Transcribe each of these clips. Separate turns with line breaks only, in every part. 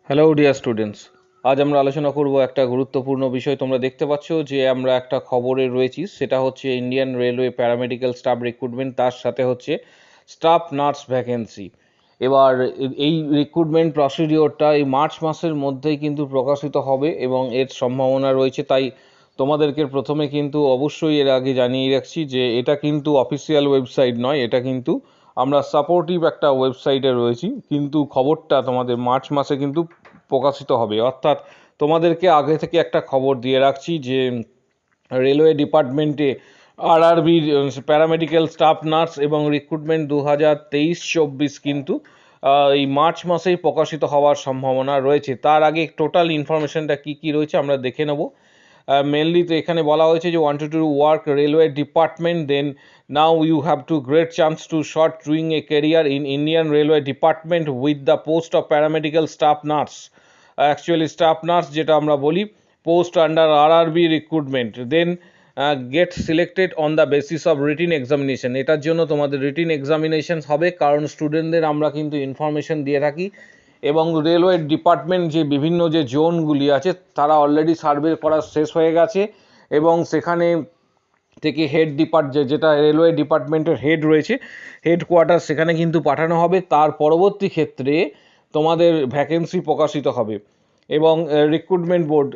Hello dear students, আজ আমরা আলোচনা করব একটা গুরুত্বপূর্ণ বিষয়। তোমরা দেখতে পাচ্ছ যে আমরা একটা খবরে রয়েছি, সেটা হচ্ছে Indian railway paramedical staff recruitment, তার সাথে হচ্ছে স্টাফ নার্স ভ্যাকেন্সি। এবার এই রিক্রুটমেন্ট প্রসিডিওরটা এই মার্চ মাসের মধ্যেই কিন্তু প্রকাশিত হবে এবং এর সম্ভাবনা রয়েছে। তাই তোমাদেরকে প্রথমে কিন্তু অবশ্যই এর আগে জানিয়ে রাখছি যে এটা কিন্তু অফিসিয়াল ওয়েবসাইট নয়, এটা কিন্তু আমরা সাপোর্টিভ একটা ওয়েবসাইটে রয়েছি, কিন্তু খবরটা তোমাদের মার্চ মাসে কিন্তু প্রকাশিত হবে। অর্থাৎ তোমাদেরকে আগে থেকে একটা খবর দিয়ে রাখছি যে রেলওয়ে ডিপার্টমেন্টে RRB প্যারামেডিক্যাল স্টাফ নার্স এবং রিক্রুটমেন্ট 2023-24 কিন্তু এই মার্চ মাসেই প্রকাশিত হওয়ার সম্ভাবনা রয়েছে। তার আগে টোটাল ইনফরমেশনটা কী কী রয়েছে আমরা দেখে নেব। মেনলি তো এখানে বলা হয়েছে যে wanted to work railway department, then now you have to great chance to short doing a career in Indian railway department with the post of paramedical staff nurse. Actually staff nurse যেটা আমরা বলি, post under RRB recruitment, then get selected on the basis of written examination. এটার জন্য তোমাদের written examination হবে, কারণ স্টুডেন্টদের আমরা কিন্তু ইনফরমেশন দিয়ে থাকি এবং রেলওয়ে ডিপার্টমেন্ট যে বিভিন্ন যে জোনগুলি আছে তারা অলরেডি সার্ভে করা শেষ হয়ে গেছে এবং সেখানে থেকে হেড যেটা রেলওয়ে ডিপার্টমেন্টের হেড রয়েছে, হেডকোয়ার্টার, সেখানে কিন্তু পাঠানো হবে। তার পরবর্তী ক্ষেত্রে তোমাদের ভ্যাকেন্সি প্রকাশিত হবে এবং recruitment board,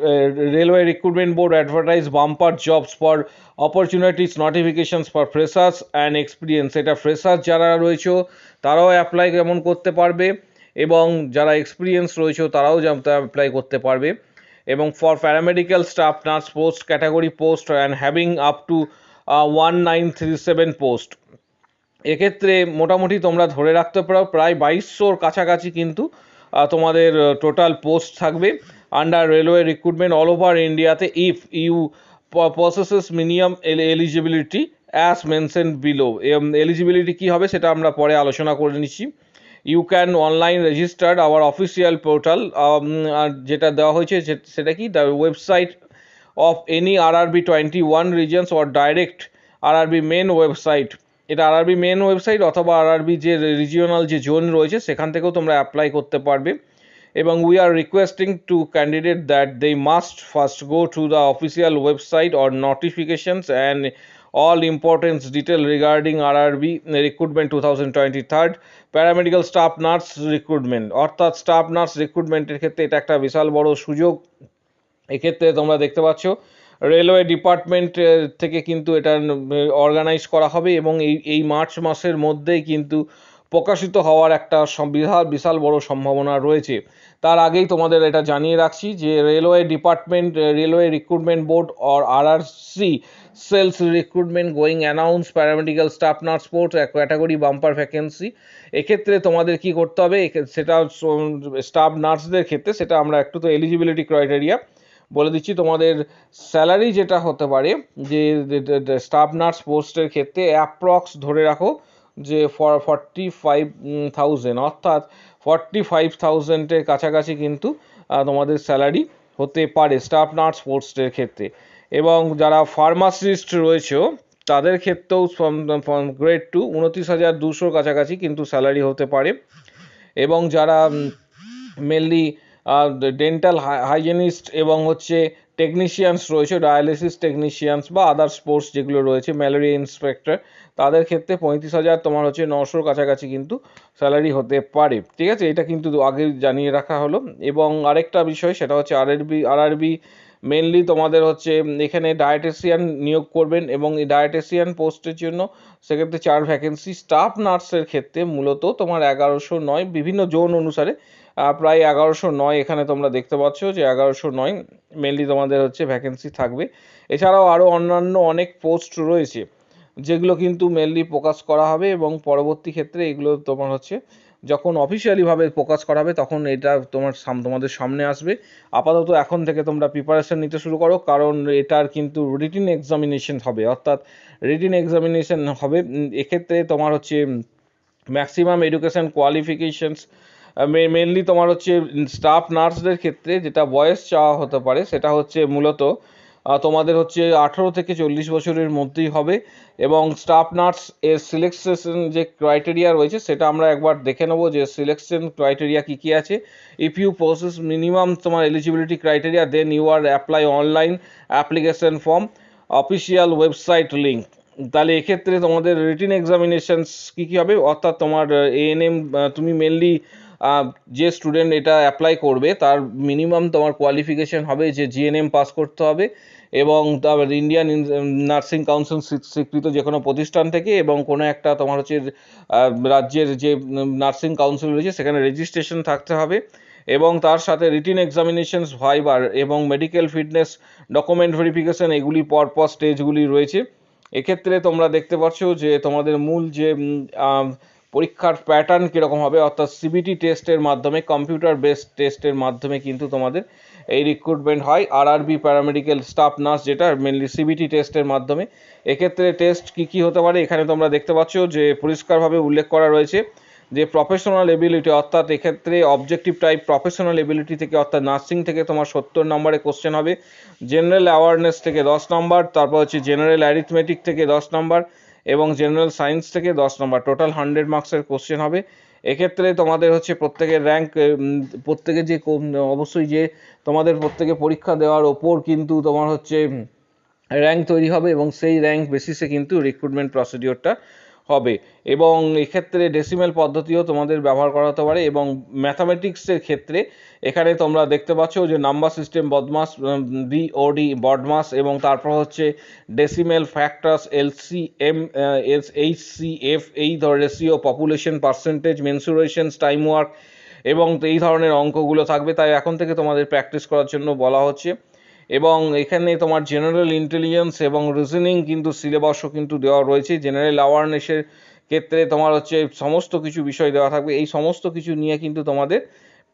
railway recruitment board advertise bumper jobs for opportunities notifications for freshers and experience. এটা ফ্রেশার্স যারা রয়েছে তারাও অ্যাপ্লাই কেমন করতে পারবে এবং যারা এক্সপিরিয়েন্স রয়েছে তারাও অ্যাপ্লাই করতে পারবে। এবং for paramedical staff nurse post category post and having up to 1937 post. এক্ষেত্রে মোটামুটি তোমরা ধরে রাখতে পারো প্রায় 2200-র কাছাকাছি কিন্তু তোমাদের টোটাল পোস্ট থাকবে under railway recruitment all over ইন্ডিয়াতে, if you processes minimum eligibility as mention below. Eligibility কী হবে সেটা আমরা পরে আলোচনা করে নিচ্ছি। You can online registered our official portal, আর যেটা দেওয়া হয়েছে সেটা কি, the website of any RRB 21 reasons or direct RRB main website. এটা RRB মেন ওয়েবসাইট অথবা RRB যে রিজিওনাল যে জোন রয়েছে সেখান থেকেও তোমরা অ্যাপ্লাই করতে পারবে। এবং we are requesting to candidate that they must first go to the official website or notifications and all importance detail regarding RRB recruitment 2023 paramedical staff nurse recruitment. অর্থাৎ স্টাফ নার্স রিক্রুটমেন্টের ক্ষেত্রে এটা একটা বিশাল বড় সুযোগ। এক্ষেত্রে তোমরা দেখতে পাচ্ছ রেলওয়ে ডিপার্টমেন্ট থেকে কিন্তু এটা অর্গানাইজ করা হবে এবং এই মার্চ মাসের মধ্যেই কিন্তু প্রকাশিত হওয়ার একটা বিশাল বড় সম্ভাবনা রয়েছে। তার আগেই তোমাদের এটা জানিয়ে রাখছি যে railway department, railway recruitment board or RRC sales recruitment going announce paramedical staff nurse post category bumper vacancy. এক্ষেত্রে তোমাদের কি করতে হবে, সেটা স্টাফ নার্সদের ক্ষেত্রে সেটা আমরা একটু তো এলিজিবিলিটি ক্রাইটেরিয়া বলে দিচ্ছি। তোমাদের স্যালারি যেটা হতে পারে যে স্টাফ নার্স পোস্টের ক্ষেত্রে অ্যাপ্রক্স ধরে রাখো যে 45,000, অর্থাৎ 45,000-এর কাছাকাছি কিন্তু তোমাদের স্যালারি হতে পারে স্টাফ নার্স পোস্টের ক্ষেত্রে। এবং যারা ফার্মাসিস্ট রয়েছে তাদের ক্ষেত্রেও গ্রেড 2 29,200 কাছাকাছি কিন্তু স্যালারি হতে পারে। এবং যারা মেনলি ডেন্টাল হাইজেনিস্ট এবং হচ্ছে টেকনিশিয়ানস রয়েছে, ডায়ালিসিস টেকনিশিয়ানস বা আদার স্পোর্টস যেগুলো রয়েছে, ম্যালেরিয়া ইন্সপেক্টর, তাদের ক্ষেত্রে 35,000 তোমার হচ্ছে 900 কাছাকাছি কিন্তু স্যালারি হতে পারে। ঠিক আছে, এটা কিন্তু আগে জানিয়ে রাখা হলো। এবং আরেকটা বিষয় সেটা হচ্ছে RRB মেনলি তোমাদের হচ্ছে এখানে ডায়েটেশিয়ান নিয়োগ করবেন এবং এই ডায়েটেশিয়ান পোস্টের জন্য সেক্ষেত্রে 4 ভ্যাকেন্সি। স্টাফ নার্সের ক্ষেত্রে মূলত তোমার 1109, বিভিন্ন জোন অনুসারে প্রায় 1109 এখানে তোমরা দেখতে পাচ্ছ যে 1109 মেনলি তোমাদের হচ্ছে ভ্যাকেন্সি থাকবে। এছাড়াও আরও অন্যান্য অনেক পোস্ট রয়েছে যেগুলো কিন্তু মেনলি প্রকাশ করা হবে এবং পরবর্তী ক্ষেত্রে এগুলো তোমার হচ্ছে যখন অফিসিয়ালিভাবে প্রকাশ করা হবে তখন এটা তোমাদের সামনে আসবে। আপাতত এখন থেকে তোমরা প্রিপারেশন নিতে শুরু করো, কারণ এটার কিন্তু রিটিন এক্সামিনেশন হবে, অর্থাৎ রিটিন এক্সামিনেশন হবে। এক্ষেত্রে তোমার হচ্ছে ম্যাক্সিমাম এডুকেশন কোয়ালিফিকেশনস মেনলি তোমার হচ্ছে স্টাফ নার্সদের ক্ষেত্রে যেটা বয়স চাওয়া হতে পারে সেটা হচ্ছে মূলত তোমাদের হচ্ছে 18 থেকে 40 বছরের মধ্যেই হবে। এবং স্টাফ নার্স এর সিলেকশন যে ক্রাইটেরিয়া রয়েছে সেটা আমরা একবার দেখে নেবো যে সিলেকশন ক্রাইটেরিয়া কী কী আছে। ইফ ইউ প্রসেস মিনিমাম তোমার eligibility criteria then you are apply online application form official website link. তাহলে এক্ষেত্রে তোমাদের রিটিন এক্সামিনেশনস কী কী হবে, অর্থাৎ তোমার এএনএম তুমি মেনলি যে স্টুডেন্ট এটা অ্যাপ্লাই করবে তার মিনিমাম তোমার কোয়ালিফিকেশন হবে যে জিএনএম পাস করতে হবে এবং তারপর ইন্ডিয়ান নার্সিং কাউন্সিল স্বীকৃত যে কোনো প্রতিষ্ঠান থেকে এবং কোনো একটা তোমার হচ্ছে রাজ্যের যে নার্সিং কাউন্সিল রয়েছে সেখানে রেজিস্ট্রেশন থাকতে হবে এবং তার সাথে রিটিন এক্সামিনেশনস ভাইবার এবং মেডিকেল ফিটনেস ডকুমেন্ট ভেরিফিকেশন এগুলি পরপর স্টেজগুলি রয়েছে। এক্ষেত্রে তোমরা দেখতে পাচ্ছ যে তোমাদের মূল যে পরীক্ষার প্যাটার্ন কীরকম হবে, অর্থাৎ সিবিটি টেস্টের মাধ্যমে কম্পিউটার বেসড টেস্টের মাধ্যমে কিন্তু তোমাদের এই রিক্রুটমেন্ট হয়। RRB প্যারামেডিক্যাল স্টাফ নার্স যেটা মেনলি সিবিটি টেস্টের মাধ্যমে। এক্ষেত্রে টেস্ট কী কী হতে পারে এখানে তোমরা দেখতে পাচ্ছ যে পরিষ্কারভাবে উল্লেখ করা রয়েছে যে প্রফেশনাল এবিলিটি, অর্থাৎ এক্ষেত্রে অবজেক্টিভ টাইপ প্রফেশনাল এবিলিটি থেকে অর্থাৎ নার্সিং থেকে তোমার 70 নম্বরে কোশ্চেন হবে, জেনারেল অ্যাওয়ারনেস থেকে 10 নম্বর, তারপর হচ্ছে জেনারেল অ্যারিথমেটিক থেকে 10 নম্বর এবং জেনারেল সায়েন্স থেকে 10 নম্বর, টোটাল 100 মার্কসের কোশ্চেন হবে। এক্ষেত্রে তোমাদের হচ্ছে প্রত্যেকের র্যাঙ্ক প্রত্যেকের যে অবশ্যই যে তোমাদের প্রত্যেকে পরীক্ষা দেওয়ার ওপর কিন্তু তোমার হচ্ছে র্যাঙ্ক তৈরি হবে এবং সেই র্যাঙ্ক বেসিসে কিন্তু রিক্রুটমেন্ট প্রসিডিওরটা হবে এবং এক্ষেত্রে ডেসিমেল পদ্ধতিও তোমাদের ব্যবহার করা হতে পারে এবং ম্যাথামেটিক্সের ক্ষেত্রে এখানে তোমরা দেখতে পাচ্ছ যে number system BODMAS BOD BODMAS এবং তারপর হচ্ছে ডেসিমেল ফ্যাক্টরস এলসিএম এইচসিএফ এই ratio population percentage mensurations time work এবং এই ধরনের অঙ্কগুলো থাকবে, তাই এখন থেকে তোমাদের প্র্যাকটিস করার জন্য বলা হচ্ছে। এবং এখানে তোমার জেনারেল ইন্টেলিজেন্স এবং রিজনিং কিন্তু সিলেবাসও কিন্তু দেওয়া রয়েছে। জেনারেল অ্যাওয়ারনেসের ক্ষেত্রে তোমার হচ্ছে সমস্ত কিছু বিষয় দেওয়া থাকবে, এই সমস্ত কিছু নিয়ে কিন্তু তোমাদের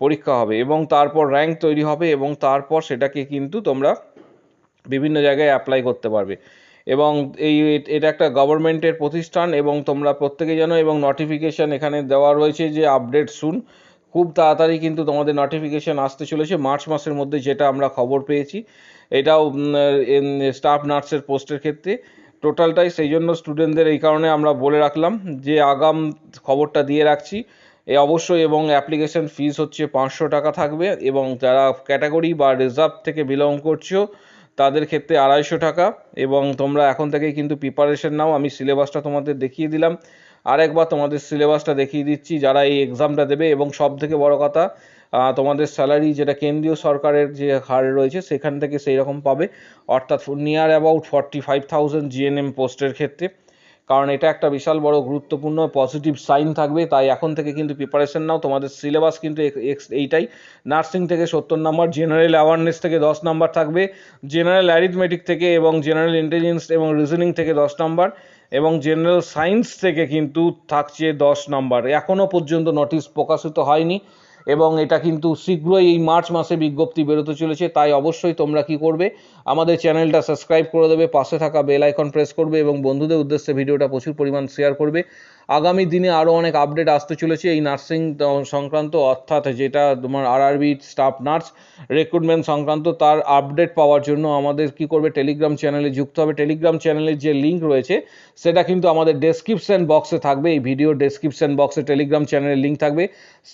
পরীক্ষা হবে এবং তারপর র্যাঙ্ক তৈরি হবে এবং তারপর সেটাকে কিন্তু তোমরা বিভিন্ন জায়গায় অ্যাপ্লাই করতে পারবে এবং এটা একটা গভর্নমেন্টের প্রতিষ্ঠান এবং তোমরা প্রত্যেকে জানো এবং নোটিফিকেশান এখানে দেওয়া রয়েছে যে আপডেট শুন, খুব তাড়াতাড়ি কিন্তু তোমাদের নোটিফিকেশান আসতে চলেছে মার্চ মাসের মধ্যে, যেটা আমরা খবর পেয়েছি। এটাও স্টাফ নার্সের পোস্টের ক্ষেত্রে টোটালটাই, সেই জন্য স্টুডেন্টদের এই কারণে আমরা বলে রাখলাম যে আগাম খবরটা দিয়ে রাখছি অবশ্যই। এবং অ্যাপ্লিকেশন ফিস হচ্ছে 500 টাকা থাকবে এবং যারা ক্যাটাগরি বা রিজার্ভ থেকে বিলং করছো তাদের ক্ষেত্রে 250 টাকা এবং তোমরা এখন থেকেই কিন্তু প্রিপারেশন নাও। আমি সিলেবাসটা তোমাদের দেখিয়ে দিলাম, আরেকবার তোমাদের সিলেবাসটা দেখিয়ে দিচ্ছি যারা এই এক্সামটা দেবে এবং সব থেকে বড় কথা তোমাদের স্যালারি যেটা কেন্দ্রীয় সরকারের যে হার রয়েছে সেখান থেকে সেই রকম পাবে, অর্থাৎ নিয়ার অ্যাবাউট 45,000 জিএনএম পোস্টের ক্ষেত্রে, কারণ এটা একটা বিশাল বড় গুরুত্বপূর্ণ পজিটিভ সাইন থাকবে। তাই এখন থেকে কিন্তু প্রিপারেশন নাও। তোমাদের সিলেবাস কিন্তু এইটাই, নার্সিং থেকে 70 নম্বর, জেনারেল অ্যাওয়ারনেস থেকে 10 নম্বর থাকবে, জেনারেল অ্যারিথমেটিক থেকে এবং জেনারেল ইন্টেলিজেন্স এবং রিজনিং থেকে 10 নম্বর এবং জেনারেল সায়েন্স থেকে কিন্তু থাকছে 10 নম্বর। এখনও পর্যন্ত নোটিশ প্রকাশিত হয়নি এবং এটা কিন্তু শীঘ্রই এই মার্চ মাসে বিজ্ঞপ্তি বেরোতে চলেছে। তাই অবশ্যই তোমরা কি করবে, আমাদের চ্যানেলটা সাবস্ক্রাইব করে দেবে, পাশে থাকা বেল আইকন প্রেস করবে এবং বন্ধুদের উদ্দেশ্যে ভিডিওটা প্রচুর পরিমাণ শেয়ার করবে। আগামী দিনে আরও অনেক আপডেট আসতে চলেছে এই নার্সিং সংক্রান্ত, অর্থাৎ যেটা তোমার RRB স্টাফ নার্স রিক্রুটমেন্ট সংক্রান্ত, তার আপডেট পাওয়ার জন্য আমাদের কি করবে, টেলিগ্রাম চ্যানেলে যুক্ত হবে। টেলিগ্রাম চ্যানেলের যে লিঙ্ক রয়েছে সেটা কিন্তু আমাদের ডেসক্রিপশন বক্সে থাকবে, এই ভিডিও ডেসক্রিপশন বক্সে টেলিগ্রাম চ্যানেলের লিঙ্ক থাকবে,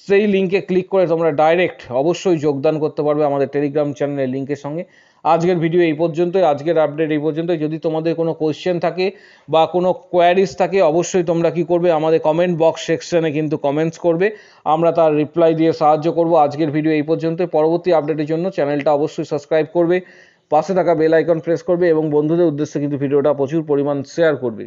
সেই লিঙ্কে ক্লিক করে তোমরা ডাইরেক্ট অবশ্যই যোগদান করতে পারবে আমাদের টেলিগ্রাম চ্যানেলের লিঙ্কের সঙ্গে। আজকের ভিডিও এই পর্যন্তই, আজকের আপডেট এই পর্যন্তই। যদি তোমাদের কোনো কোয়েশ্চেন থাকে বা কোনো কোয়ারিজ থাকে অবশ্যই তোমরা কি করবে, আমাদের কমেন্ট বক্স সেকশনে কিন্তু কমেন্টস করবে, আমরা তার রিপ্লাই দিয়ে সাহায্য করব। আজকের ভিডিও এই পর্যন্তই, পরবর্তী আপডেটের জন্য চ্যানেলটা অবশ্যই সাবস্ক্রাইব করবে, পাশে থাকা বেল আইকন প্রেস করবে এবং বন্ধুদের উদ্দেশ্যে কিন্তু ভিডিওটা প্রচুর পরিমাণ শেয়ার করবে।